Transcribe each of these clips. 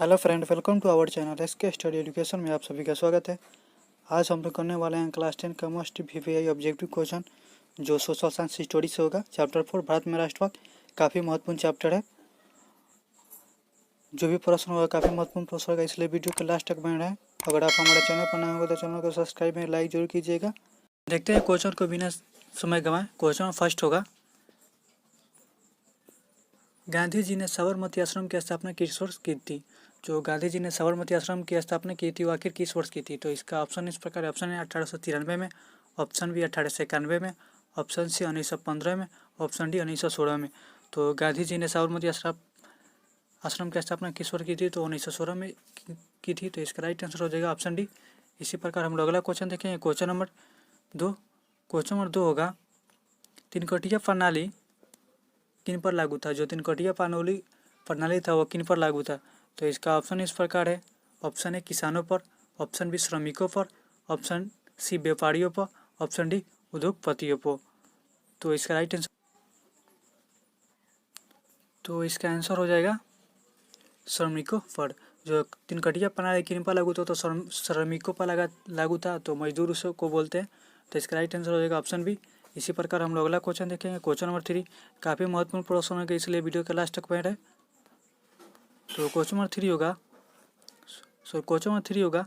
Hello friend, welcome to our channel SK study education में आप सभी का स्वागत है। आज हम लोग करने वाले हैं क्लास 10 का मोस्ट वीवीआई ऑब्जेक्टिव क्वेश्चन जो सोशल साइंस स्टोरी से होगा। चैप्टर 4 भारत में राष्ट्रवाद काफ़ी महत्वपूर्ण चैप्टर है। जो भी प्रश्न होगा काफ़ी महत्वपूर्ण प्रश्न होगा, इसलिए वीडियो के लास्ट तक बने रहें। अगर आप हमारे चैनल पर नए होंगे तो चैनल को सब्सक्राइब एंड लाइक जरूर कीजिएगा। देखते हैं क्वेश्चन को बिना समय गंवाए। क्वेश्चन फर्स्ट होगा, गांधी जी ने साबरमती आश्रम की स्थापना किस वर्ष की थी? जो गांधी जी ने साबरमती आश्रम की स्थापना की थी वो आखिर किस वर्ष की थी? तो इसका ऑप्शन इस प्रकार, ऑप्शन है 1893 में, ऑप्शन बी 1891 में, ऑप्शन सी 1915 में, ऑप्शन डी 1916 में। तो गांधी जी ने साबरमती आश्रम की स्थापना किस वर्ष की थी? तो 1916 में की थी। तो इसका राइट आंसर हो जाएगा ऑप्शन डी। इसी प्रकार हम लोग अगला क्वेश्चन देखेंगे। क्वेश्चन नंबर 2 होगा, तीनकोटिया प्रणाली किन पर लागू था? जो तीनकोटिया प्रणाली था वो किन पर लागू था? तो इसका ऑप्शन इस प्रकार है, ऑप्शन ए किसानों पर, ऑप्शन बी श्रमिकों पर, ऑप्शन सी व्यापारियों पर, ऑप्शन डी उद्योगपतियों पर। तो इसका आंसर हो जाएगा श्रमिकों पर। जो तीनकटिया प्रणाली किन पर लागू था? तो श्रमिकों पर लागू था, तो मजदूर को बोलते हैं। तो इसका राइट आंसर हो जाएगा ऑप्शन बी। इसी प्रकार हम लोग अगला क्वेश्चन देखेंगे। क्वेश्चन नंबर 3 काफ़ी महत्वपूर्ण प्रश्न है, इसलिए वीडियो के लास्ट तक बने रहे। तो क्वेश्चन नंबर 3 होगा,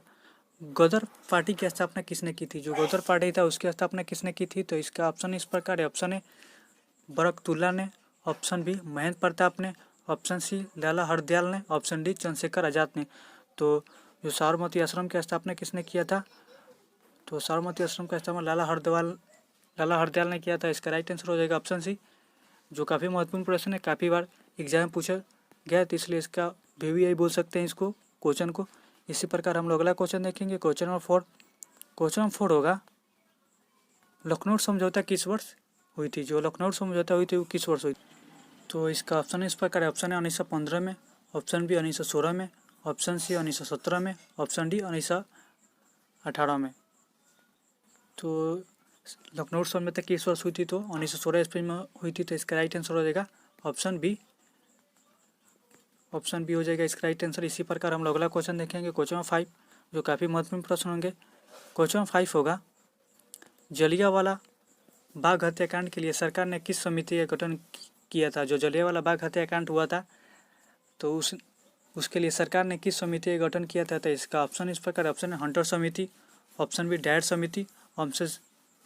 गदर पार्टी की स्थापना किसने की थी? जो गदर पार्टी था उसकी स्थापना किसने की थी? तो इसका ऑप्शन इस प्रकार है, ऑप्शन ए बरकतुल्ला ने, ऑप्शन बी महेंद्र प्रताप ने, ऑप्शन सी लाला हरदयाल ने, ऑप्शन डी चंद्रशेखर आजाद ने। तो जो साबरमती आश्रम की स्थापना किसने किया था? तो साबरमती आश्रम का स्थापना लाला हरदयाल ने किया था। इसका राइट आंसर हो जाएगा ऑप्शन सी। जो काफ़ी महत्वपूर्ण प्रश्न है, काफ़ी बार एग्जाम में पूछा गया, तो इसलिए इसका वीवीआई बोल सकते हैं इसको क्वेश्चन को। इसी प्रकार हम लोग अगला क्वेश्चन देखेंगे। क्वेश्चन नंबर 4 होगा, लखनऊ समझौता किस वर्ष हुई थी? जो लखनऊ समझौता हुई थी वो किस वर्ष हुई? तो इसका ऑप्शन इस प्रकार है, ऑप्शन है 1915 में, ऑप्शन बी 1916 में, ऑप्शन सी 1917 में, ऑप्शन डी 1918 में। तो लखनऊ समझौता किस वर्ष हुई थी? तो 1916 ईस्वी में हुई थी। तो इसका राइट आंसर हो जाएगा ऑप्शन बी हो जाएगा इसका राइट आंसर। इसी प्रकार हम लोग अगला क्वेश्चन देखेंगे। क्वेश्चन नंबर 5 जो काफ़ी महत्वपूर्ण प्रश्न होंगे। क्वेश्चन नंबर 5 होगा, जलियांवाला बाग हत्याकांड के लिए सरकार ने किस समिति का गठन किया था? जो जलियांवाला बाग हत्याकांड हुआ था तो उसके लिए सरकार ने किस समिति का गठन किया था? तो इसका ऑप्शन इस प्रकार, ऑप्शन है हंटर समिति, ऑप्शन बी डायर समिति, ऑप्शन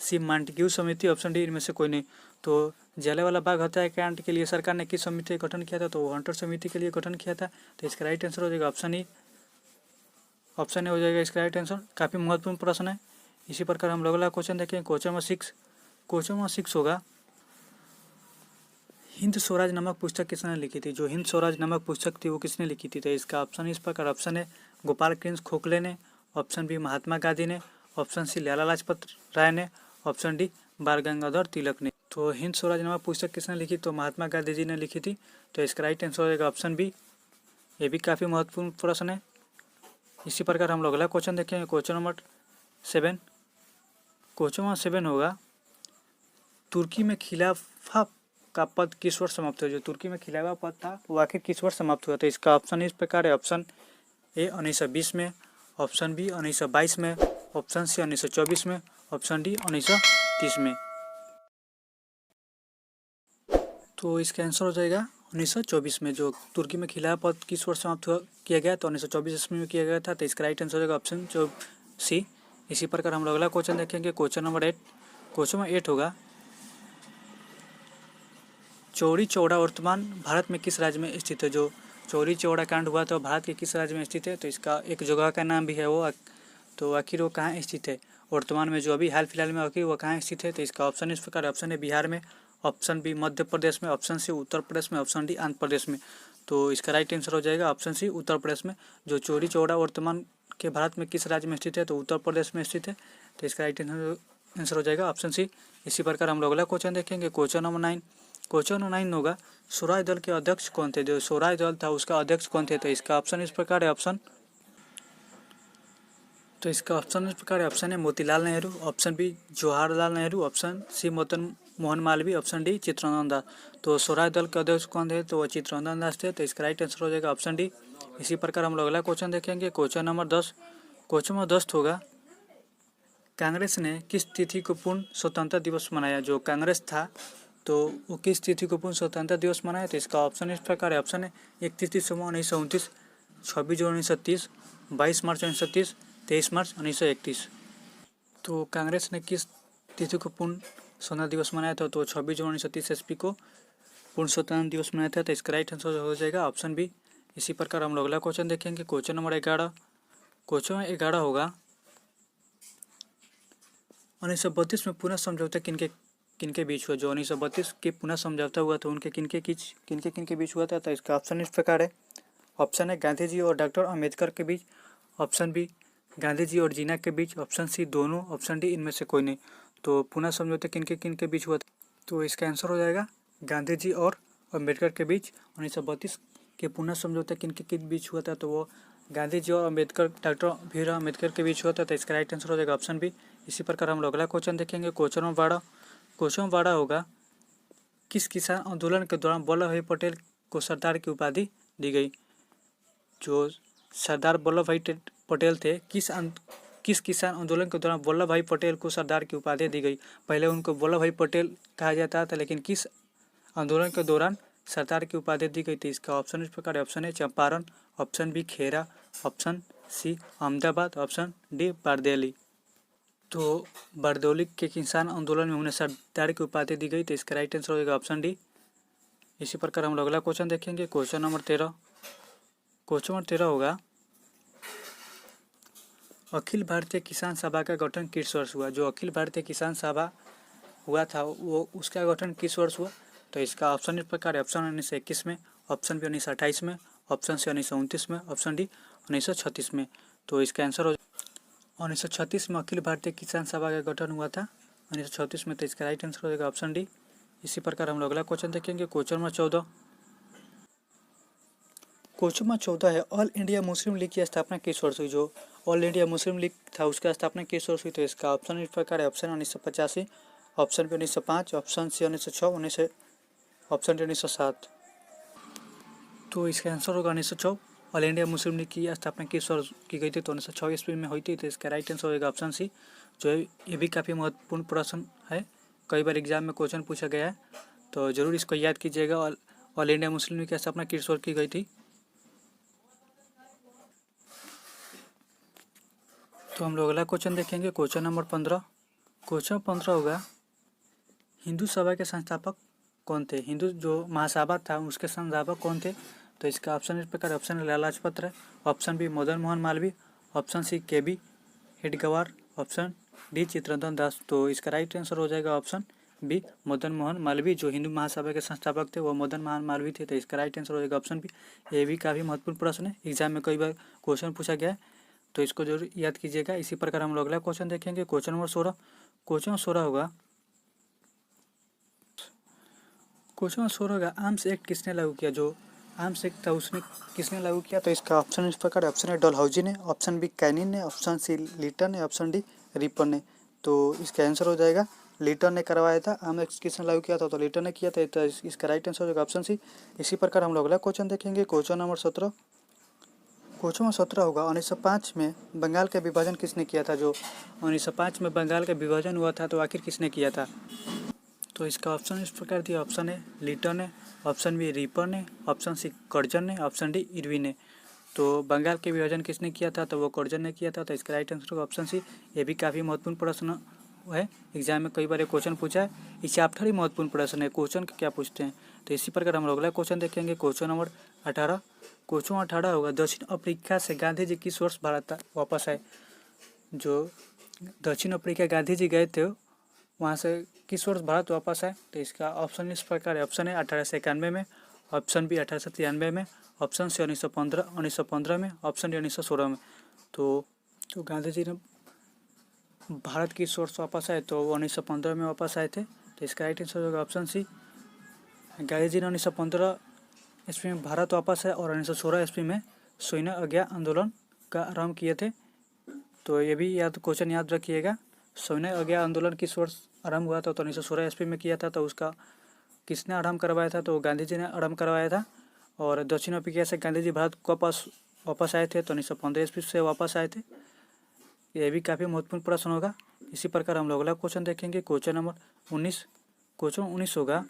सी मांटेग्यू समिति, ऑप्शन डी इनमें से कोई नहीं। तो जलियांवाला बाग हत्याकांड के लिए सरकार ने किस समिति का गठन किया था? तो हंटर समिति के लिए गठन किया था। तो इसका राइट आंसर हो जाएगा ऑप्शन ए हो जाएगा इसका राइट आंसर। काफ़ी महत्वपूर्ण प्रश्न है। इसी प्रकार हम लोग अगला क्वेश्चन देखें। क्वेश्चन नंबर 6 होगा, हिंद स्वराज नामक पुस्तक किसने लिखी थी? जो हिंद स्वराज नामक पुस्तक थी वो किसने लिखी थी? तो इसका ऑप्शन इस प्रकार, ऑप्शन है गोपाल कृष्ण गोखले ने, ऑप्शन बी महात्मा गांधी ने, ऑप्शन सी लाला लाजपत राय ने, ऑप्शन डी बाल गंगाधर तिलक ने। तो हिंद स्वराज नामक पुस्तक किसने लिखी? तो महात्मा गांधी जी ने लिखी थी। तो इसका राइट आंसर हो जाएगा ऑप्शन बी। ये भी काफ़ी महत्वपूर्ण प्रश्न है। इसी प्रकार हम लोग अगला क्वेश्चन देखेंगे। क्वेश्चन नंबर 7 होगा, तुर्की में खिलाफा का पद किस वर्ष समाप्त हुआ? जो तुर्की में खिलाफा पद था वो आखिर किस वर्ष समाप्त हुआ? तो इसका ऑप्शन इस प्रकार है, ऑप्शन ए 1920 में, ऑप्शन बी 1922 में, ऑप्शन सी 1924 में, ऑप्शन डी 1930 में। तो इसका आंसर हो जाएगा 1924 में। जो तुर्की में खिलाफा पद किस वर्ष समाप्त किया गया? तो 1924 ईस्वी में किया गया था। तो इसका राइट आंसर हो जाएगा ऑप्शन सी। इसी प्रकार हम लोग अगला क्वेश्चन देखेंगे। क्वेश्चन नंबर 8 होगा, चौरी चौड़ा वर्तमान भारत में किस राज्य में स्थित है? जो चौरी चौड़ा कांड हुआ तो भारत के किस राज्य में स्थित है? तो इसका एक जगह का नाम भी है वो, तो आखिर वो कहाँ स्थित है वर्तमान में? जो अभी हाल फिलहाल में आखिर वो कहाँ स्थित है? तो इसका ऑप्शन इस प्रकार, ऑप्शन है बिहार में, ऑप्शन बी मध्य प्रदेश में, ऑप्शन सी उत्तर प्रदेश में, ऑप्शन डी आंध्र प्रदेश में। तो इसका राइट आंसर हो जाएगा ऑप्शन सी उत्तर प्रदेश में। जो चौरी चौड़ा वर्तमान के भारत में किस राज्य में स्थित है? तो उत्तर प्रदेश में स्थित है। तो इसका राइट आंसर हो जाएगा ऑप्शन सी। इसी प्रकार हम लोग अगला क्वेश्चन देखेंगे। क्वेश्चन नंबर 9 होगा, स्वराज दल के अध्यक्ष कौन थे? जो स्वराज दल था उसका अध्यक्ष कौन थे? तो इसका ऑप्शन इस प्रकार है, ऑप्शन है Motilal Nehru, option B Jawaharlal Nehru, option C Madan Mohan Malviya, option D Chittaranjan Das. तो स्वराज दल के अध्यक्ष कौन थे? तो वो चित्तरंजन दास थे। तो इसका राइट आंसर हो जाएगा ऑप्शन डी। इसी प्रकार हम लोग अगला क्वेश्चन देखेंगे। Question number 10। क्वेश्चन नंबर 10 होगा, कांग्रेस ने किस तिथि को पूर्ण स्वतंत्रता दिवस मनाया। जो कांग्रेस था तो वो किस तिथि को पूर्ण स्वतंत्रता दिवस मनाया। तो इसका ऑप्शन इस प्रकार है। ऑप्शन है 31 दिसंबर 1929, 26 जून 1930, 22 मार्च 1930, 23 मार्च 1931। तो कांग्रेस ने किस तिथि को पूर्ण स्वतंत्रता दिवस मनाया था। तो 26 जून 1930 ईस्वी को पूर्ण स्वतंत्रता दिवस मनाया था। तो इसका राइट आंसर हो जाएगा ऑप्शन बी। इसी प्रकार हम लोग अगला क्वेश्चन देखेंगे। Question number 11। क्वेश्चन 11 होगा, 1932 में पुनः समझौता किनके बीच हुआ। जो 1932 के पुनः समझौता हुआ था उनके किनके बीच हुआ था। तो इसका ऑप्शन इस प्रकार है। ऑप्शन है गांधी जी और डॉक्टर अम्बेडकर के बीच, ऑप्शन बी गांधी जी और जिन्ना के बीच, ऑप्शन सी दोनों, ऑप्शन डी इनमें से कोई नहीं। तो पुनः समझौता किनके बीच हुआ था। तो इसका आंसर हो जाएगा गांधी जी और अम्बेडकर के बीच 1932 के पुनः समझौता किनके बीच हुआ था। तो वो गांधी जी और अम्बेडकर, डॉक्टर भीमराव अम्बेडकर के बीच हुआ था। तो इसका राइट आंसर हो जाएगा ऑप्शन बी। इसी प्रकार हम लोग अगला क्वेश्चन देखेंगे। Question number 12। क्वेश्चन नंबर 12 होगा, किस किसान आंदोलन के दौरान वल्लभ भाई पटेल को सरदार की उपाधि दी गई। जो सरदार वल्लभ भाई पटेल थे, किस किसान आंदोलन के दौरान वल्लभ भाई पटेल को सरदार की उपाधि दी गई। पहले उनको वल्लभ भाई पटेल कहा जाता था, लेकिन किस आंदोलन के दौरान सरदार की उपाधि दी गई थी। इसका ऑप्शन इस प्रकार है। Option A Champaran, option B Kheda, option C Ahmedabad, option D Bardoli. तो बारदौली के किसान आंदोलन में उन्हें सरदार की उपाधि दी गई। तो इसका राइट आंसर हो जाएगा ऑप्शन डी। इसी प्रकार हम लोग अगला क्वेश्चन देखेंगे। Question number 13। क्वेश्चन नंबर 13 होगा, अखिल भारतीय किसान सभा का गठन किस वर्ष हुआ। जो अखिल भारतीय किसान सभा हुआ था वो उसका गठन किस वर्ष हुआ। तो इसका ऑप्शन इस प्रकार है। ऑप्शन 1921 में, ऑप्शन बी 1928 में, ऑप्शन सी 1929 में, ऑप्शन डी 1936 में। तो इसका आंसर हो 1936 में अखिल भारतीय किसान सभा का गठन हुआ था 1936 में। तो इसका राइट आंसर हो जाएगा ऑप्शन डी। इसी प्रकार हम लोग अगला क्वेश्चन देखेंगे। Question number 14। क्वेश्चन नंबर 14 है, ऑल इंडिया मुस्लिम लीग की स्थापना किस वर्ष हुई। जो ऑल इंडिया मुस्लिम लीग था उसका स्थापना किस वर्ष हुई। तो इसका ऑप्शन इस प्रकार है। Option 1985, option b 1905, option c 1906, option d 1907। तो इसका आंसर होगा 1906। ऑल इंडिया मुस्लिम लीग की स्थापना किस वर्ष की गई थी। तो 1906 ईस्वी में हुई थी। तो इसका राइट आंसर होगा ऑप्शन सी। जो है ये भी काफ़ी महत्वपूर्ण प्रश्न है, कई बार एग्जाम में क्वेश्चन पूछा गया है, तो जरूर इसको याद कीजिएगा। ऑल इंडिया मुस्लिम लीग की स्थापना किस वर्ष की गई थी। तो हम लोग अगला क्वेश्चन देखेंगे। Question number 15। क्वेश्चन 15 होगा, हिंदू सभा के संस्थापक कौन थे। हिंदू जो महासभा था उसके संस्थापक कौन थे। तो इसका ऑप्शन इस प्रकार। Option Lala Lajpat Rai, option B Madan Mohan Malviya, option C KB Hedgewar, option D Chittaranjan Das. तो इसका राइट आंसर हो जाएगा ऑप्शन बी मदन मोहन मालवीय। जो हिंदू महासभा के संस्थापक थे वो मदन मोहन मालवीय थे। तो इसका राइट आंसर हो जाएगा ऑप्शन बी। ये भी काफ़ी महत्वपूर्ण प्रश्न है, एग्जाम में कई बार क्वेश्चन पूछा गया है, तो इसको जरूर याद कीजिएगा। इसी प्रकार हम लोग अगला क्वेश्चन देखेंगे। Question number 16। क्वेश्चन 16 होगा, क्वेश्चन 16 होगा, आर्म्स एक्ट किसने लागू किया। जो आर्म्स एक्ट था उसने किसने लागू किया। तो इसका ऑप्शन इस प्रकार। ऑप्शन ए डलहौजी ने, ऑप्शन बी कैनिन ने, ऑप्शन सी लीटन ने, ऑप्शन डी रिपर ने। तो इसका आंसर हो जाएगा लीटन ने करवाया था। आर्म्स एक्ट किसने लागू किया था। तो लीटन ने किया था। तो इसका राइट आंसर हो जाएगा ऑप्शन सी। इसी प्रकार हम लोग अगला क्वेश्चन देखेंगे। Question number 17। क्वेश्चन नंबर 17 होगा, 1905 में बंगाल का विभाजन किसने किया था। जो 1905 में बंगाल का विभाजन हुआ था तो आखिर किसने किया था। तो इसका ऑप्शन इस प्रकार दिया। ऑप्शन ए लीटन ने, ऑप्शन बी रिपर ने, ऑप्शन सी कर्जन ने, ऑप्शन डी इरविन ने। तो बंगाल के विभाजन किसने किया था। तो वो कर्जन ने किया था। तो इसका राइट आंसर होगा ऑप्शन सी। ये भी काफ़ी महत्वपूर्ण प्रश्न है, एग्जाम में कई बार क्वेश्चन पूछा है। इस चैप्टर ही महत्वपूर्ण प्रश्न है, क्वेश्चन क्या पूछते हैं। तो इसी प्रकार हम लोग अगला क्वेश्चन देखेंगे। Question number 18। क्वेश्चन 18 होगा, दक्षिण अफ्रीका से गांधी जी किस वर्ष भारत वापस आए। जो दक्षिण अफ्रीका गांधी जी गए थे वहाँ से किस वर्ष भारत वापस आए। तो इसका ऑप्शन इस प्रकार है। ऑप्शन है 1891 में, ऑप्शन बी 1893 में, ऑप्शन सी 1915 में, ऑप्शन डी 1916 में। तो गांधी जी ने भारत किस वर्ष वापस आए। तो वो 1915 में वापस आए थे। तो इसका राइट आंसर होगा ऑप्शन सी। गांधी जी ने 1915 ईस्वी में भारत वापस आए और 1916 ईस्वी में सविनय अवज्ञा आंदोलन का आरंभ किए थे। तो ये भी क्वेश्चन याद रखिएगा। सविनय अवज्ञा आंदोलन किस वर्ष आरंभ हुआ था। तो 1916 ईस्वी में किया था। तो उसका किसने आरंभ करवाया था। तो गांधी जी ने आरंभ करवाया था। और दक्षिण अफ्रीका से गांधी जी भारत वापस वापस आए थे, तो 1915 ईस्वी से वापस आए थे। ये भी काफ़ी महत्वपूर्ण प्रश्न होगा। इसी प्रकार हम लोग अगला क्वेश्चन देखेंगे, क्वेश्चन नंबर 19। क्वेश्चन 19 होगा,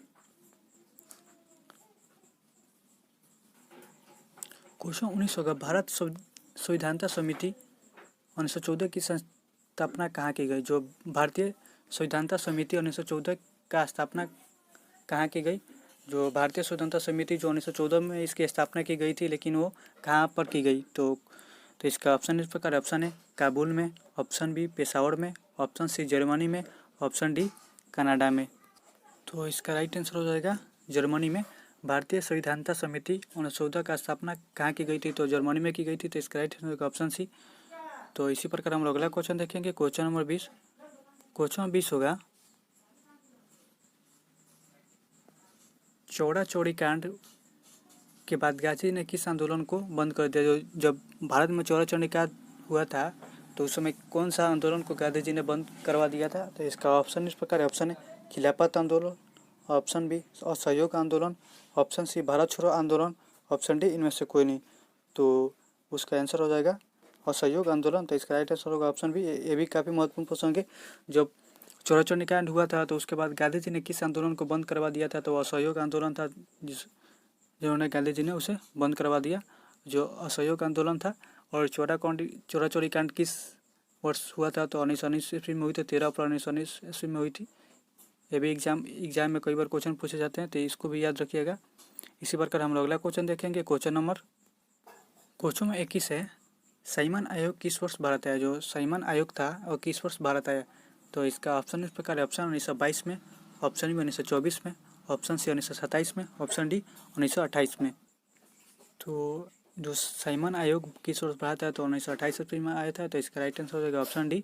क्वेश्चन 19 होगा, भारत संविधान समिति 1914 की स्थापना कहाँ की गई? जो भारतीय संविधान समिति 1914 का स्थापना कहाँ की गई? जो भारतीय स्वतंत्रता समिति जो 1914 में इसकी स्थापना की गई थी, लेकिन वो कहाँ पर की गई? तो इसका ऑप्शन इस प्रकार, ऑप्शन ए काबुल में, ऑप्शन बी पेशावर में, ऑप्शन सी जर्मनी में, ऑप्शन डी कनाडा में। तो इसका राइट आंसर हो जाएगा जर्मनी में। भारतीय संविधान समिति 1914 का स्थापना कहाँ की गई थी? तो जर्मनी में की गई थी। तो इसका राइट आंसर होगा ऑप्शन सी। तो इसी प्रकार हम लोग अगला क्वेश्चन देखेंगे, क्वेश्चन नंबर 20। क्वेश्चन 20 होगा, चौड़ा चौड़ी कांड के बाद गांधी ने किस आंदोलन को बंद कर दिया? जो जब भारत में चौड़ा चौड़ी कांड हुआ था, तो उस समय कौन सा आंदोलन को गांधी जी ने बंद करवा दिया था? तो इसका ऑप्शन इस प्रकार है, ऑप्शन ए खिलाफत आंदोलन, ऑप्शन बी असहयोग आंदोलन, ऑप्शन सी भारत छोड़ो आंदोलन, ऑप्शन डी इनमें से कोई नहीं। तो उसका आंसर हो जाएगा असहयोग आंदोलन। तो इसका राइट आंसर होगा ऑप्शन बी। ये भी काफ़ी महत्वपूर्ण प्रश्न है। जब चौड़ा चौड़ी कांड हुआ था, तो उसके बाद गांधी जी ने किस आंदोलन को बंद करवा दिया था? तो असहयोग आंदोलन था, जिन्होंने गांधी जी ने उसे बंद करवा दिया, जो असहयोग आंदोलन था। और चौड़ा चौड़ी कांड किस वर्ष हुआ था? तो 1919 ईस्वी में हुई थी, 13 अप्रैल 1919 ईस्वी में हुई थी। ये भी एग्जाम में कई बार क्वेश्चन पूछे जाते हैं, तो इसको भी याद रखिएगा। इसी प्रकार हम लोग अगला क्वेश्चन देखेंगे, क्वेश्चन नंबर 21 है, साइमन आयोग किस वर्ष भारत आया? जो साइमन आयोग था वो किस वर्ष भारत आया? तो इसका ऑप्शन इस प्रकार है, ऑप्शन 1922 में, ऑप्शन बी 1924 में, ऑप्शन सी 1927 में, ऑप्शन डी 1928 में। तो जो साइमन आयोग किस वर्ष भारत आया? तो 1928 ईस्वी में आया था। तो इसका राइट आंसर हो जाएगा ऑप्शन डी,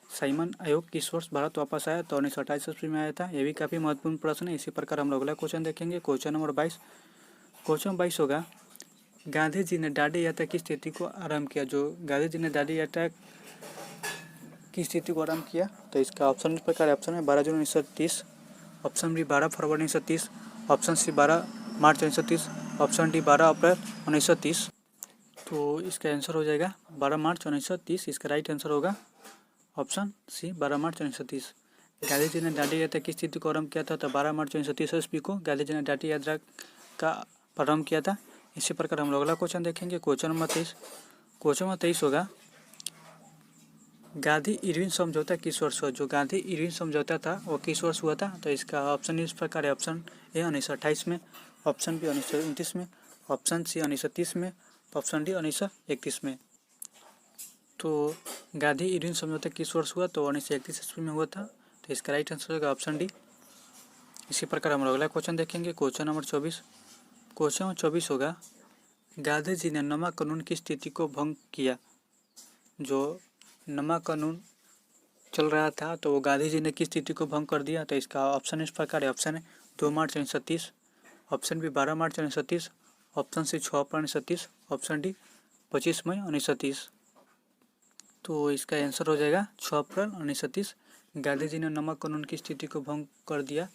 साइमन आयोग किस वर्ष भारत वापस आया? तो 1928 ईस्वी में आया था। ये भी काफ़ी महत्वपूर्ण प्रश्न है। इसी प्रकार हम लोग अगला क्वेश्चन देखेंगे, क्वेश्चन नंबर 22। क्वेश्चन 22 होगा, गांधी जी ने दांडी यात्रा की स्थिति को आरंभ किया? जो गांधी जी ने दांडी यात्रा की स्थिति को आरंभ किया, तो इसका ऑप्शन इस प्रकार है, ऑप्शन है 12 जून 1930, ऑप्शन बी 12 फरवरी 1930, ऑप्शन सी 12 मार्च 1930, ऑप्शन डी 12 अप्रैल 1930। तो इसका आंसर हो जाएगा 12 मार्च 1930। इसका राइट आंसर होगा ऑप्शन सी 12 मार्च 1930। गांधी जी ने दांडी यात्रा की स्थिति को आरंभ किया था, तो 12 मार्च 1930 ईस्वी को गांधी जी ने दांडी यात्रा का प्रारंभ किया था। इसी प्रकार हम लोग अगला क्वेश्चन देखेंगे, क्वेश्चन नंबर 23। क्वेश्चन नंबर 23 होगा, गांधी इरविन समझौता किस वर्ष हुआ? जो गांधी इरविन समझौता था वो किस वर्ष हुआ था? तो इसका ऑप्शन इस प्रकार है, ऑप्शन ए 1928 में, ऑप्शन बी 1929 में, ऑप्शन सी 1930 में, ऑप्शन डी 1931 में। तो गांधी इरविन समझौता किस वर्ष हुआ? तो 1931 ईस्वी में हुआ था। तो इसका राइट आंसर होगा ऑप्शन डी। इसी प्रकार हम अगला क्वेश्चन देखेंगे, क्वेश्चन नंबर 24। क्वेश्चन नंबर 24 होगा, गांधी जी ने नमक कानून की स्थिति को भंग किया? जो नमक कानून चल रहा था, तो वो गांधी जी ने किस स्थिति को भंग कर दिया? तो इसका ऑप्शन इस प्रकार है, ऑप्शन है 2 मार्च 1930, ऑप्शन बी 12 मार्च 1930, ऑप्शन सी 6 अप्रैल 1930, ऑप्शन डी 25 मई 1930। तो इसका आंसर हो जाएगा 6 अप्रैल 1930। गांधी जी ने नमक कानून की स्थिति को भंग कर दिया,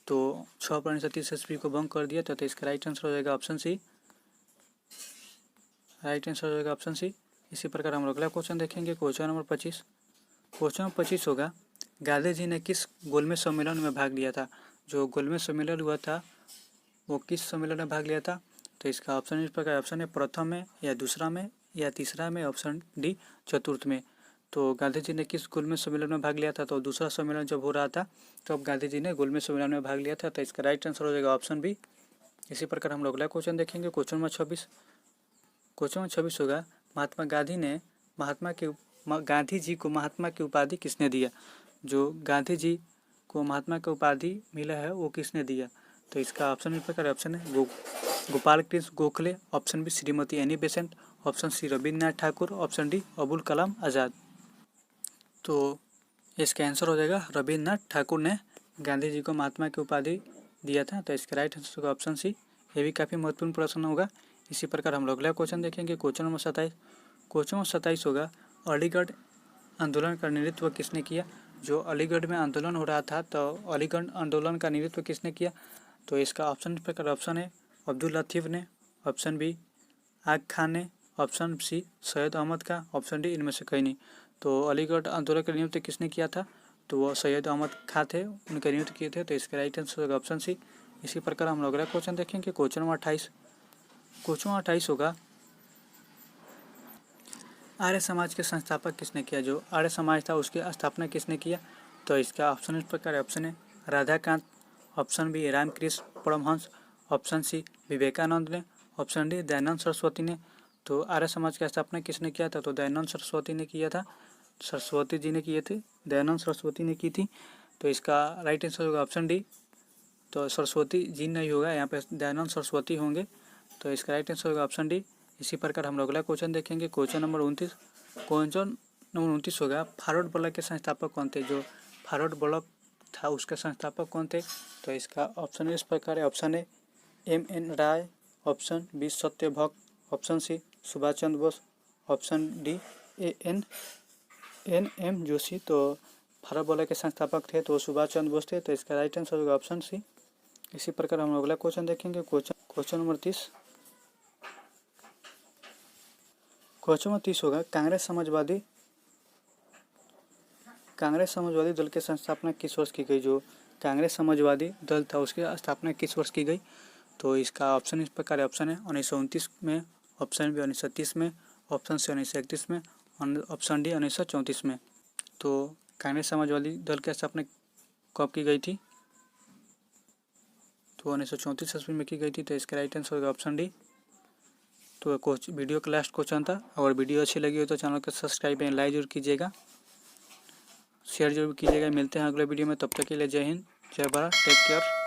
तो 6 अप्रैल 1930 ईस्वी को भंग कर दिया। तो इसका राइट आंसर हो जाएगा ऑप्शन सी, राइट आंसर हो जाएगा ऑप्शन सी। इसी प्रकार हम अगला क्वेश्चन देखेंगे, क्वेश्चन नंबर 25। क्वेश्चन नंबर 25 होगा, गांधी जी ने किस गोलमेज सम्मेलन में भाग लिया था? जो गोलमेज सम्मेलन हुआ था वो किस सम्मेलन में भाग लिया था? तो इसका ऑप्शन इस प्रकार, ऑप्शन है प्रथम में, या दूसरा में, या तीसरा में, ऑप्शन डी चतुर्थ में। तो गांधी जी ने किस गोलमेज सम्मेलन में भाग लिया था? तो दूसरा सम्मेलन जब हो रहा था, तो अब गांधी जी ने गोलमेज सम्मेलन में भाग लिया था। तो इसका राइट आंसर हो जाएगा ऑप्शन बी। इसी प्रकार हम लोग अगला क्वेश्चन देखेंगे, क्वेश्चन नंबर 26। क्वेश्चन नंबर 26 होगा, गांधी जी को महात्मा की उपाधि किसने दिया? जो गांधी जी को महात्मा की उपाधि मिला है वो किसने दिया? तो इसका ऑप्शन इस प्रकार, ऑप्शन है Gopal Krishna Gokhale, option B Shrimati Annie Besant, option C Rabindranath Thakur, option D Abul Kalam Azad. तो इसका आंसर हो जाएगा रविन्द्रनाथ ठाकुर ने गांधी जी को महात्मा की उपाधि दिया था। तो इसका राइट आंसर होगा ऑप्शन सी। ये भी काफ़ी महत्वपूर्ण प्रश्न होगा। इसी प्रकार हम लोग अगला क्वेश्चन देखेंगे, क्वेश्चन नंबर 27। क्वेश्चन नंबर 27 होगा, अलीगढ़ आंदोलन का नेतृत्व किसने किया? जो अलीगढ़ में आंदोलन हो रहा था, तो अलीगढ़ आंदोलन का नेतृत्व किसने किया? तो इसका ऑप्शन इस प्रकार, ऑप्शन है अब्दुल लतीफ़ ने, ऑप्शन बी आग खान ने, ऑप्शन सी सैयद अहमद खां, ऑप्शन डी इनमें से कहीं नहीं। तो अलीगढ़ आंदोलन का नियुक्त किसने किया था, तो वो सैयद अहमद खां थे, उनका नियुक्त किए थे। तो इसका राइट आंसर होगा ऑप्शन सी। इसी प्रकार हम लोग अगला क्वेश्चन देखेंगे, क्वेश्चन नंबर 28। क्वेश्चन 28 होगा, आर्य समाज के संस्थापक किसने किया, जो आर्य समाज था उसकी स्थापना किसने किया। तो इसका ऑप्शन इस प्रकार है, option a Radhakant, option b Ramakrishna Paramhans, option c Vivekananda ने, ऑप्शन डी दयानंद सरस्वती ने। तो आर्य समाज की स्थापना किसने किया था, तो दयानंद सरस्वती ने किया था, सरस्वती जी ने किए थे, दयानंद सरस्वती ने की थी। तो इसका राइट आंसर होगा ऑप्शन डी। तो सरस्वती जी नहीं होगा, यहाँ पे दयानंद सरस्वती होंगे। तो इसका राइट आंसर होगा ऑप्शन डी। इसी प्रकार हम लोग अगला क्वेश्चन देखेंगे, क्वेश्चन नंबर 29। क्वेश्चन नंबर 29 होगा, फॉरवर्ड ब्लॉक के संस्थापक कौन थे, जो फॉरवर्ड ब्लॉक था उसके संस्थापक कौन थे। तो इसका ऑप्शन इस प्रकार है, option a M.N. Roy, option b Satyabhakt, option c Subhash Chandra Bose, option d N.M. Joshi. तो फॉरवर्ड ब्लॉक के संस्थापक थे तो सुभाष चंद्र बोस थे। तो इसका राइट आंसर होगा ऑप्शन सी। इसी प्रकार हम अगला क्वेश्चन देखेंगे, क्वेश्चन नंबर 30। क्वेश्चन नंबर 30 होगा, कांग्रेस समाजवादी दल की स्थापना किस वर्ष की गई, जो कांग्रेस समाजवादी दल था उसकी स्थापना किस वर्ष की गई। तो इसका ऑप्शन इस प्रकार है, ऑप्शन है 1929 में, ऑप्शन बी 1930 में, ऑप्शन सी 1931 में, ऑप्शन डी 1934 में। तो कांग्रेस समाजवादी दल की स्थापना कब की गई थी, तो 1934 ईस्वी में की गई थी। तो इसका राइट आंसर होगा ऑप्शन डी। तो वीडियो का लास्ट क्वेश्चन था। अगर वीडियो अच्छी लगी हो तो चैनल को सब्सक्राइब एंड लाइक जरूर कीजिएगा, शेयर जरूर कीजिएगा। मिलते हैं अगले वीडियो में, तब तक के लिए जय हिंद, जय भारत, टेक केयर।